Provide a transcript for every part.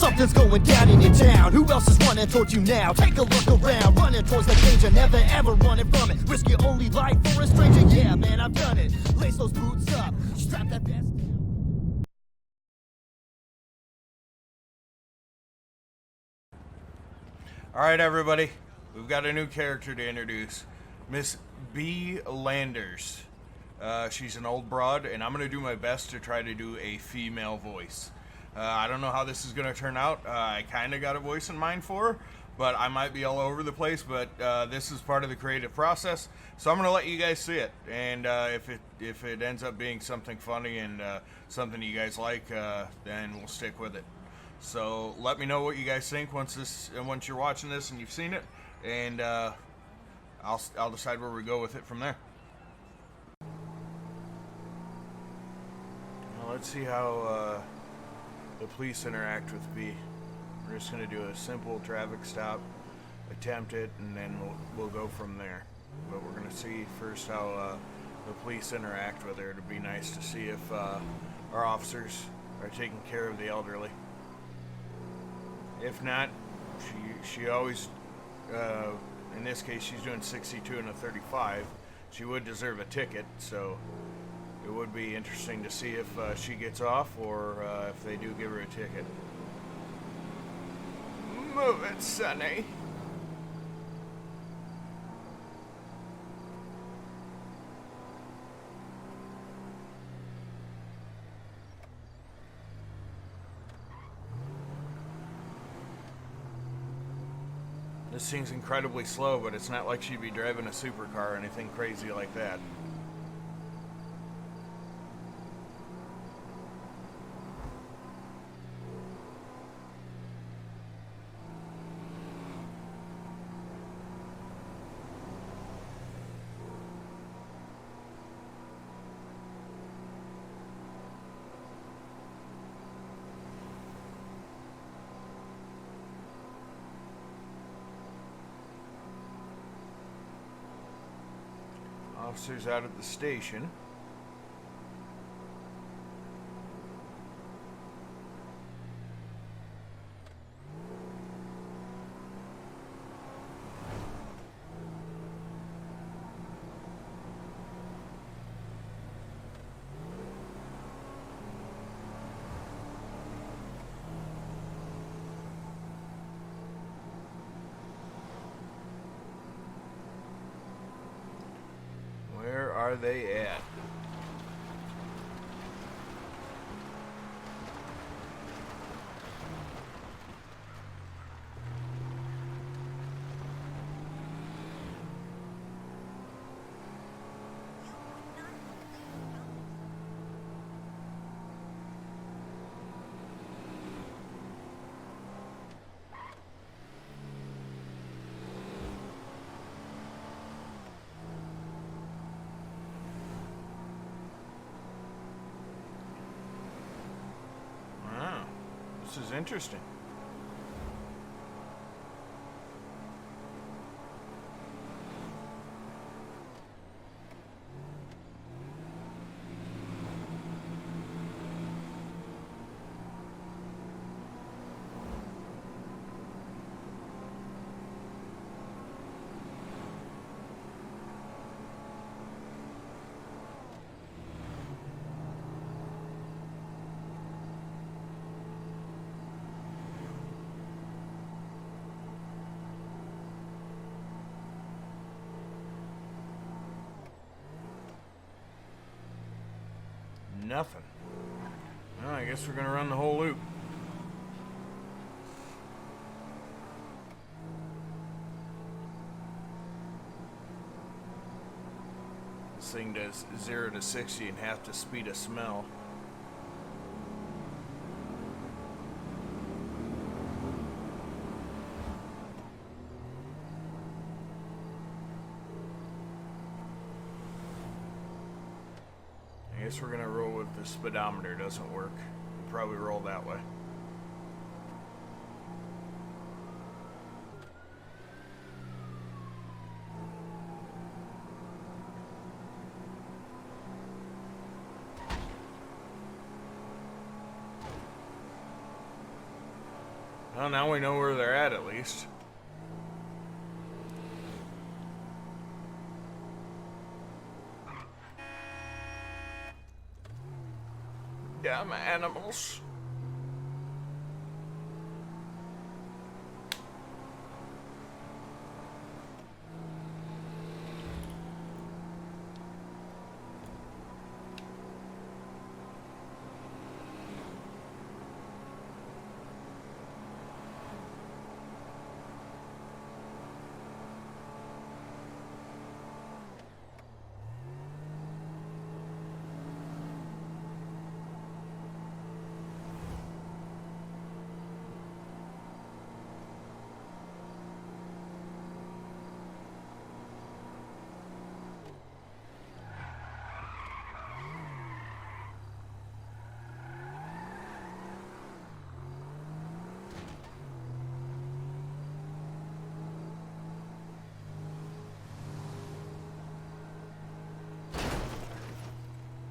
Something's going down in your town. Who else is running towards you now? Take a look around, running towards the danger, never ever running from it. Risk your only life for a stranger, yeah man, I've done it. Lace those boots up, strap that vest down. Alright everybody, we've got a new character to introduce. Miss Bea Landers. She's an old broad, and I'm going to do my best to try to do a female voice. I don't know how this is going to turn out. I kind of got a voice in mind for her, but I might be all over the place, but this is part of the creative process, so I'm going to let you guys see it. And if it ends up being something funny and something you guys like, then we'll stick with it. So let me know what you guys think once you're watching this and you've seen it, and I'll decide where we go with it from there. Well, let's see how the police interact with Bea. We're just going to do a simple traffic stop, attempt it, and then we'll go from there. But we're going to see first how the police interact with her. It'd be nice to see if our officers are taking care of the elderly. If not, she always, in this case, she's doing 62 and a 35. She would deserve a ticket, so it would be interesting to see if she gets off or if they do give her a ticket. Move it, Sonny. This thing's incredibly slow, but it's not like she'd be driving a supercar or anything crazy like that. Officers out at the station. Where are they at? This is interesting. Nothing. Well, I guess we're gonna run the whole loop. This thing does 0 to 60 in half the speed of smell. I guess we're gonna roll with the speedometer. Doesn't work. We'll probably roll that way. Well, now we know where they're at least. Damn animals.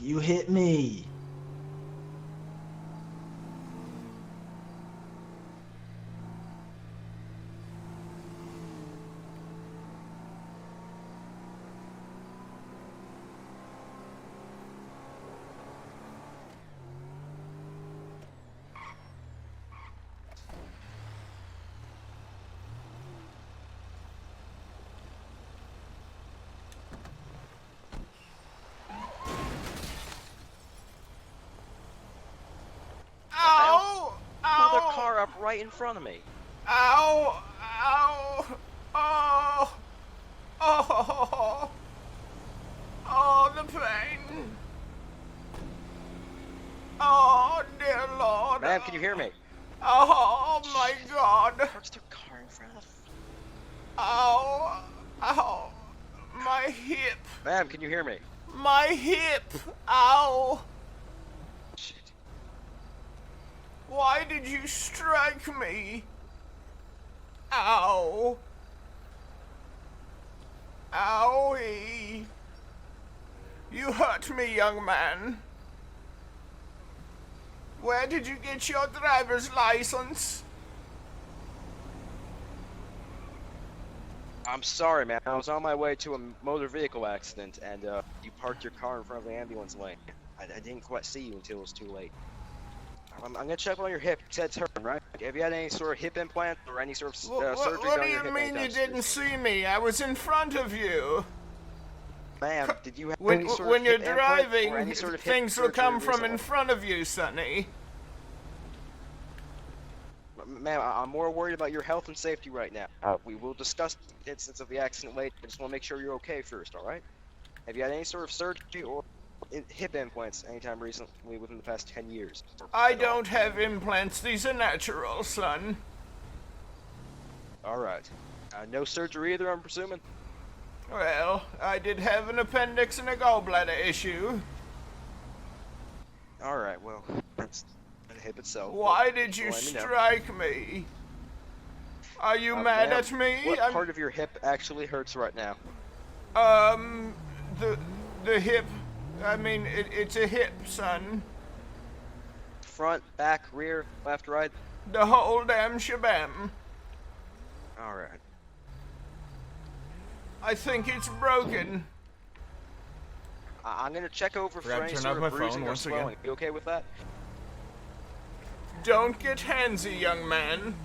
You hit me. Car up right in front of me. Ow! Ow! Oh! Oh! Oh, the pain! Oh, dear Lord! Ma'am, can you hear me? Oh, my God! Parked their car in front of. Ow! Ow! My hip! Ma'am, can you hear me? My hip! Ow! Shit. Why did you strike me? Ow! Owie! You hurt me, young man. Where did you get your driver's license? I'm sorry, man. I was on my way to a motor vehicle accident, and you parked your car in front of the ambulance lane. I didn't quite see you until it was too late. I'm gonna check on your hip. You said it's hurting, right? Have you had any sort of hip implant or any sort of surgery What on do your you hip mean you anytime didn't soon? see me? I was in front of you. Ma'am, did you have When, any sort when of you're hip implant or driving, any sort of hip things will come surgery from in recently? front of you, Sonny. Ma'am, I'm more worried about your health and safety right now. We will discuss the instance of the accident later. I just want to make sure you're okay first, alright? Have you had any sort of surgery or hip implants anytime recently within the past 10 years? I At all? don't have implants. These are natural, son. Alright. No surgery either, I'm presuming? Well, I did have an appendix and a gallbladder issue. Alright, well, that's the hip itself. Why did you let me know. strike me? Are you mad Ma'am, at me? What part of your hip actually hurts right now? The hip. I mean, it's a hip, son. Front, back, rear, left, right? The whole damn shabam. Alright. I think it's broken. I'm gonna check over for Forgot to any turn sort off my of phone bruising or once again. swelling. You okay with that? Don't get handsy, young man.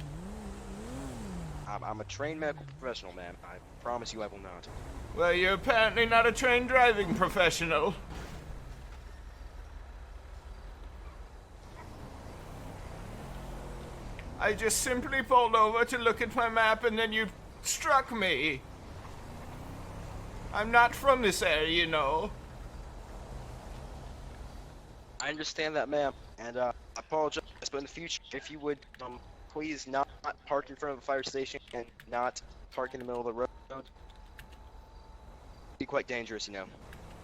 I'm a trained medical professional, ma'am. I promise you I will not. Well, you're apparently not a trained driving professional. I just simply pulled over to look at my map and then you struck me. I'm not from this area, you know. I understand that, ma'am, and I apologize, but in the future, if you would, please not park in front of the fire station and not park in the middle of the road. It'd be quite dangerous, you know.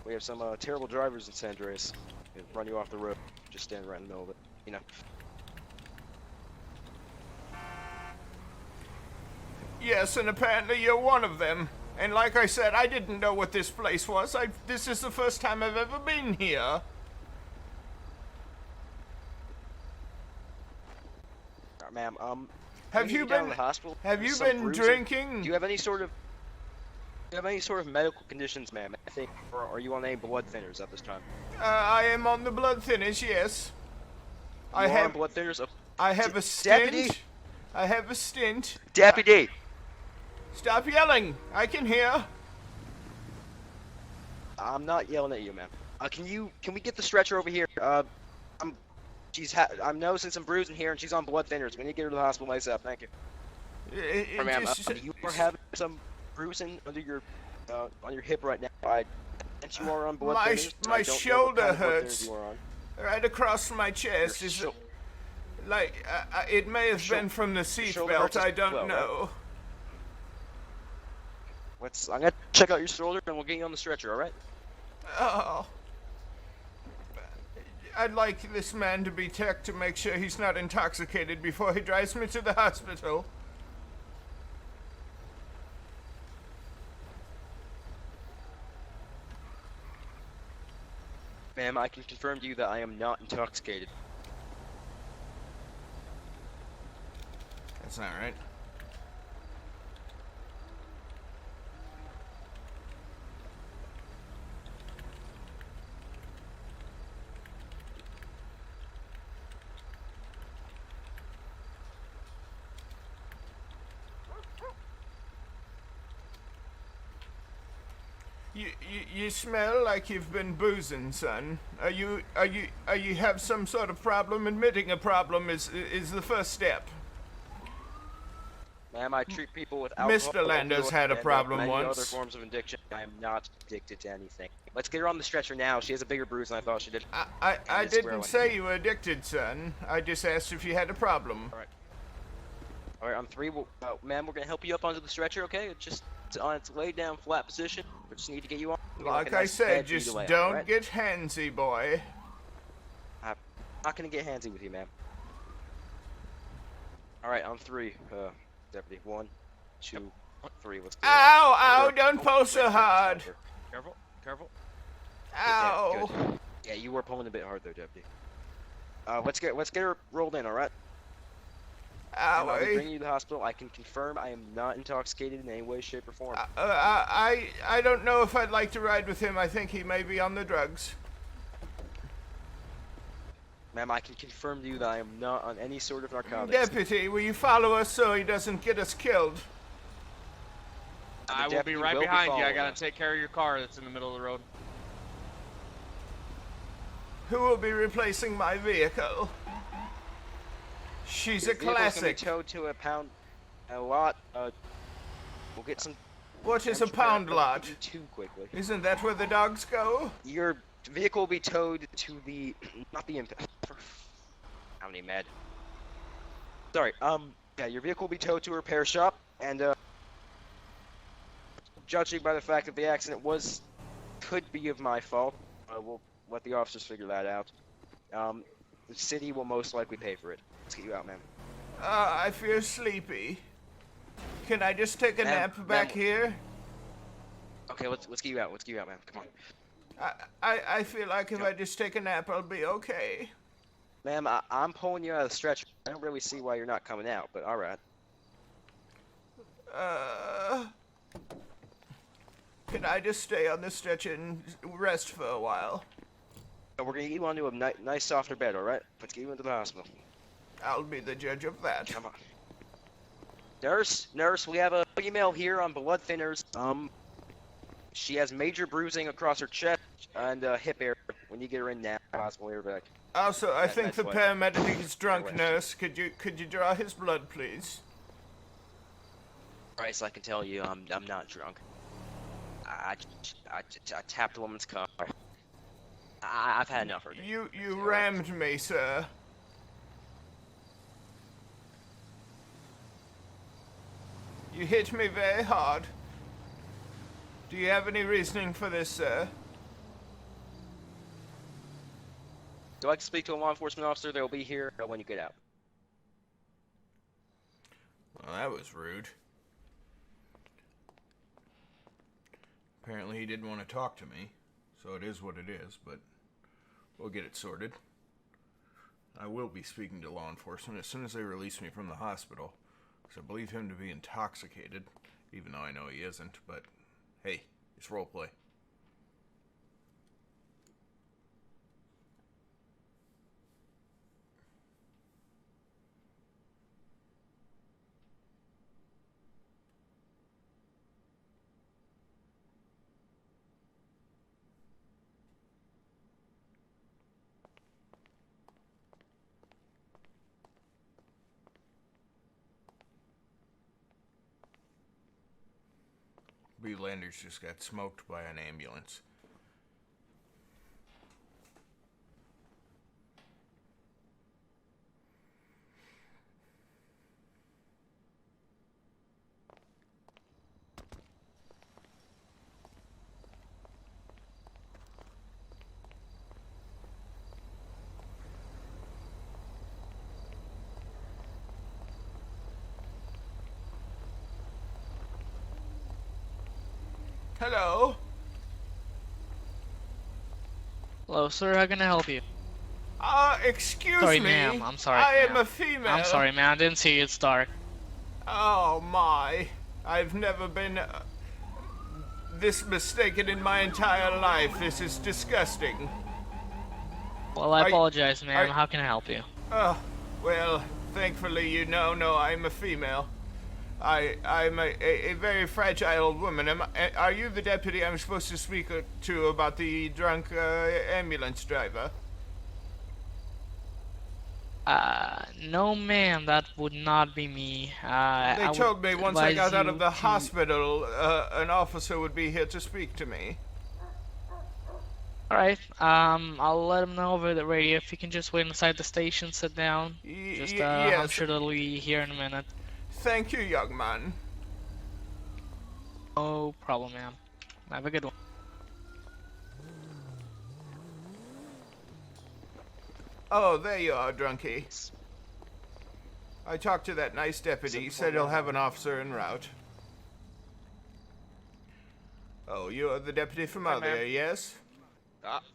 We have some terrible drivers in San Andreas. They run you off the road, just stand right in the middle of it, you know. Yes, and apparently you're one of them. And like I said, I didn't know what this place was. This is the first time I've ever been here. Ma'am, Have you down to been? the hospital? Have with you some been bruising? drinking? Do you have any sort of medical conditions, ma'am? I think, or are you on any blood thinners at this time? I am on the blood thinners. Yes. You are on blood thinners. I have a stint. Deputy. I have a stint. Deputy. Stop yelling. I can hear. I'm not yelling at you, ma'am. Can we get the stretcher over here? I'm noticing some bruising here, and she's on blood thinners. We need to get her to the hospital myself. Thank you. Ma'am, you are having some bruising under your on your hip right now. And you are on blood thinners. My shoulder hurts. hurts. Right across my chest. It may have been from the seatbelt. I don't know. I'm gonna check out your shoulder, and we'll get you on the stretcher. All right? Oh. I'd like this man to be checked to make sure he's not intoxicated before he drives me to the hospital. Ma'am, I can confirm to you that I am not intoxicated. That's not right. You smell like you've been boozing, son. Are you have some sort of problem? Admitting a problem is the first step. Ma'am, I treat people with alcohol. Mr. Landers had a problem many once. Other forms of addiction. I am not addicted to anything. Let's get her on the stretcher now. She has a bigger bruise than I thought she did. I didn't say you were addicted, son. I just asked if you had a problem. All right, on 3, ma'am, we're gonna help you up onto the stretcher, okay? It's on its laid down flat position. We just need to get you on. Like I said, just don't get handsy, boy. I'm not gonna get handsy with you, ma'am. All right, on 3, deputy. 1, 2, 3. Let's go. Ow! Don't pull so hard. Careful. Ow! Yeah, good. Yeah, you were pulling a bit hard there, deputy. Let's get her rolled in. All right. I'll be bringing you to the hospital. I can confirm I am not intoxicated in any way, shape, or form. I don't know if I'd like to ride with him. I think he may be on the drugs. Ma'am, I can confirm to you that I am not on any sort of narcotics. Deputy, will you follow us so he doesn't get us killed? I will be right behind you. I gotta take care of your car that's in the middle of the road. Who will be replacing my vehicle? She's a classic. Gonna be towed to a lot. We'll get some. What is a pound lot? Too quickly. Isn't that where the dogs go? Your vehicle will be towed to the not the impact. How many med? Sorry. Yeah, your vehicle will be towed to a repair shop, and judging by the fact that the accident could be of my fault, we'll let the officers figure that out. The city will most likely pay for it. Let's get you out, ma'am. I feel sleepy. Can I just take a nap back here? Okay, let's get you out. Let's get you out, ma'am. Come on. I feel like if I just take a nap, I'll be okay. Ma'am, I'm pulling you out of the stretcher. I don't really see why you're not coming out, but all right. Can I just stay on the stretcher and rest for a while? We're gonna get you onto a nice softer bed, all right? Let's get you into the hospital. I'll be the judge of that. Come on. Nurse, we have a female here on blood thinners. She has major bruising across her chest and hip area. We need to get her in now. Hospital here, back. Also, I think the paramedic is drunk, nurse. Could you draw his blood, please? Bryce, I can tell you, I'm not drunk. I tapped a woman's car. I've had enough of it. You rammed me, sir. You hit me very hard. Do you have any reasoning for this, sir? Do I like to speak to a law enforcement officer? They'll be here when you get out. Well, that was rude. Apparently he didn't want to talk to me, so it is what it is, but we'll get it sorted. I will be speaking to law enforcement as soon as they release me from the hospital. 'cause I believe him to be intoxicated, even though I know he isn't, but hey, it's roleplay. Bea Landers just got smoked by an ambulance. Hello? Hello, sir. How can I help you? Excuse Sorry, me. ma'am. I'm sorry. I am ma'am. a female. I'm sorry, man. I didn't see you. It's dark. Oh my. I've never been this mistaken in my entire life. This is disgusting. Well, I apologize, ma'am. are- How can I help you? Well, thankfully you know, no, I'm a female. I'm a very fragile woman. Are you the deputy I'm supposed to speak to about the drunk ambulance driver? No, ma'am. That would not be me. They told me once I got out of the hospital. hospital, an officer would be here to speak to me. Alright, I'll let him know over the radio. If you can just wait inside the station, sit down. I'm Yes. sure they'll be here in a minute. Thank you, young man. No problem, ma'am. Have a good one. Oh, there you are, drunkie. I talked to that nice deputy. He said he'll have an officer en route. Oh, you're the deputy from out there, yes?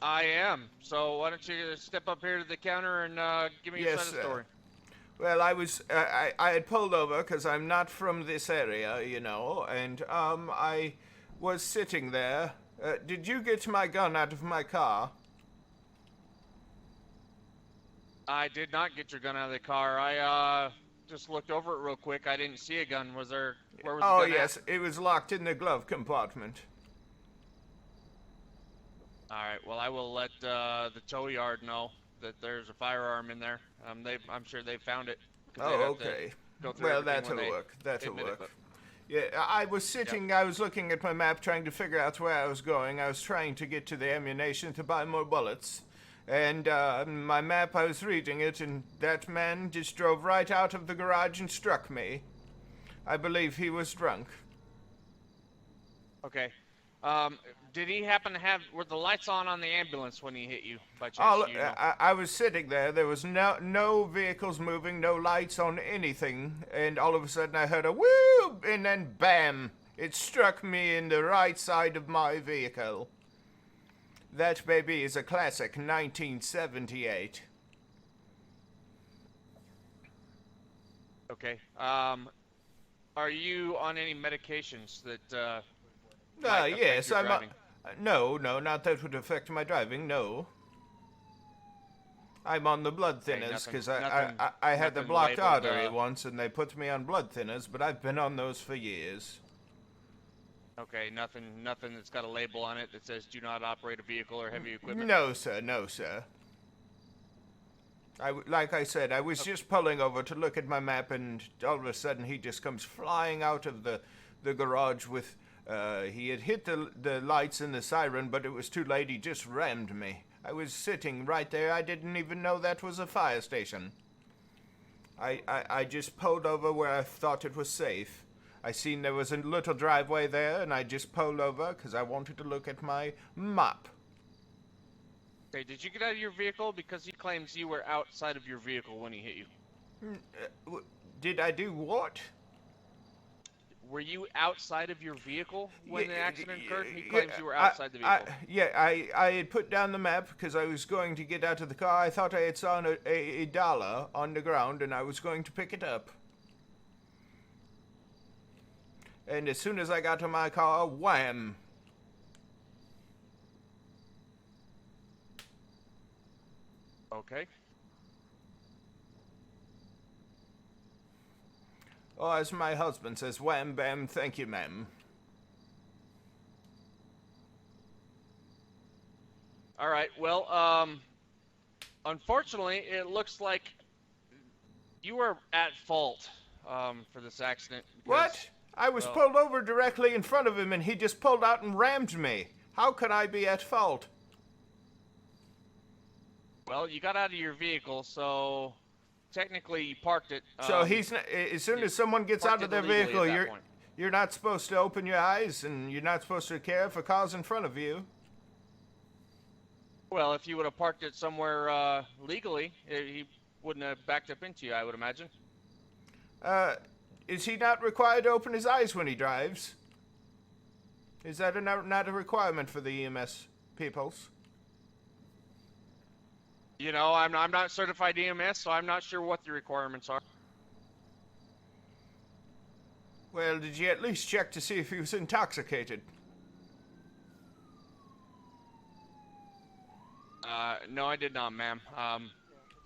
I am. So why don't you step up here to the counter and give me your side of the story? Well, I had pulled over because I'm not from this area, you know, and, I was sitting there. Did you get my gun out of my car? I did not get your gun out of the car. I just looked over it real quick. I didn't see a gun. Where was the gun Oh, at? yes, it was locked in the glove compartment. All right. Well, I will let the tow yard know that there's a firearm in there. I'm sure they found it. 'Cause they'd Oh, have to okay. go through Well, everything that'll when they work. That'll admit it, work. Yeah, I was sitting, I was looking at my map trying to figure out where I was going. I was trying to get to the ammunition to buy more bullets. And my map, I was reading it, and that man just drove right out of the garage and struck me. I believe he was drunk. Okay. Did he happen to have, were the lights on the ambulance when he hit you, by chance? All, Do you know? I was sitting there. There was no vehicles moving, no lights on anything. And all of a sudden I heard a whoo, and then bam! It struck me in the right side of my vehicle. That baby is a classic 1978. Okay. Are you on any medications that might affect Yes, your I'm. driving? No, not that would affect my driving. No. I'm on the blood Okay, thinners nothing- because nothing- I had the nothing blocked labeled, artery once, and they put me on blood thinners. But I've been on those for years. Okay, nothing that's got a label on it that says do not operate a vehicle or heavy equipment? No, sir. No, sir. Like I said, I was just pulling over to look at my map, and all of a sudden he just comes flying out of the garage with. He had hit the lights and the siren, but it was too late. He just rammed me. I was sitting right there. I didn't even know that was a fire station. I just pulled over where I thought it was safe. I seen there was a little driveway there, and I just pulled over because I wanted to look at my map. Okay, did you get out of your vehicle? Because he claims you were outside of your vehicle when he hit you. Did I do what? Were you outside of your vehicle when the accident occurred? He yeah, claims you were outside the vehicle. I had put down the map because I was going to get out of the car. I thought I had saw a dollar on the ground, and I was going to pick it up. And as soon as I got to my car, wham! Okay. Or as my husband says, wham bam, thank you, ma'am. All right. Well, unfortunately, it looks like you were at fault for this accident. What? I was well- pulled over directly in front of him and he just pulled out and rammed me. How could I be at fault? Well, you got out of your vehicle, so technically you parked it. So he's not, as soon as someone gets parked out of it their illegally at vehicle, that you're point. you're not supposed to open your eyes and you're not supposed to care for cars in front of you. Well, if you would have parked it somewhere legally, he wouldn't have backed up into you, I would imagine. Is he not required to open his eyes when he drives? Is that not a requirement for the EMS peoples? You know, I'm not certified EMS, so I'm not sure what the requirements are. Well, did you at least check to see if he was intoxicated? No, I did not, ma'am.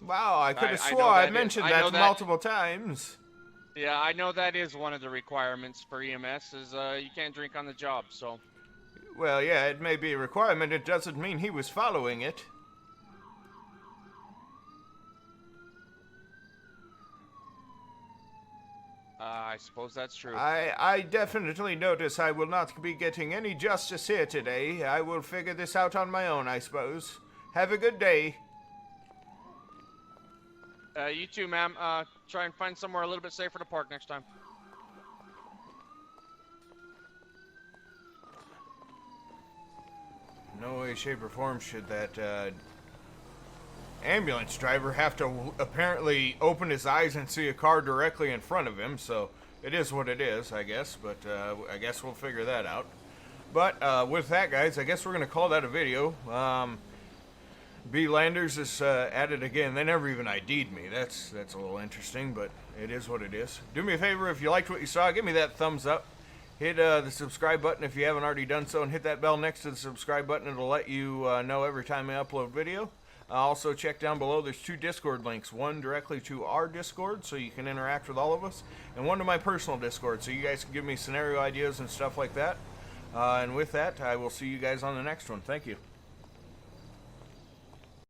Wow, I could have I swore know I that is- mentioned I that know that- multiple times. Yeah, I know that is one of the requirements for EMS, is you can't drink on the job, so... Well, yeah, it may be a requirement. It doesn't mean he was following it. I suppose that's true. I definitely notice I will not be getting any justice here today. I will figure this out on my own, I suppose. Have a good day. You too, ma'am. Try and find somewhere a little bit safer to park next time. No way, shape, or form should that ambulance driver have to apparently open his eyes and see a car directly in front of him, so it is what it is, I guess, but I guess we'll figure that out. But with that, guys, I guess we're going to call that a video. Bea Landers is at it again. They never even ID'd me. That's a little interesting, but it is what it is. Do me a favor, if you liked what you saw, give me that thumbs up. Hit the subscribe button if you haven't already done so, and hit that bell next to the subscribe button. It'll let you know every time I upload video. Also, check down below. There's 2 Discord links. One directly to our Discord, so you can interact with all of us, and one to my personal Discord, so you guys can give me scenario ideas and stuff like that. And with that, I will see you guys on the next one. Thank you.